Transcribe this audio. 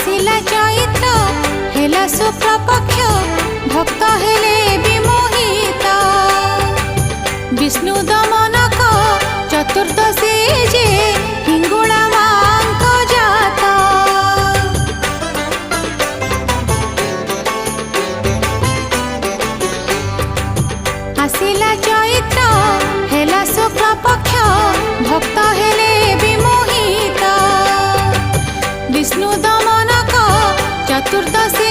आसिला चैत्र हेला शुक्ल पक्ष भक्त हेले विमोहित विष्णु दमनक चतुर्दशी जे हिंगुला मांक जात आसिला चैत्र हेला शुक्ल पक्ष भक्त हेले विमोहित विष्णु दमनक चतुर्दशी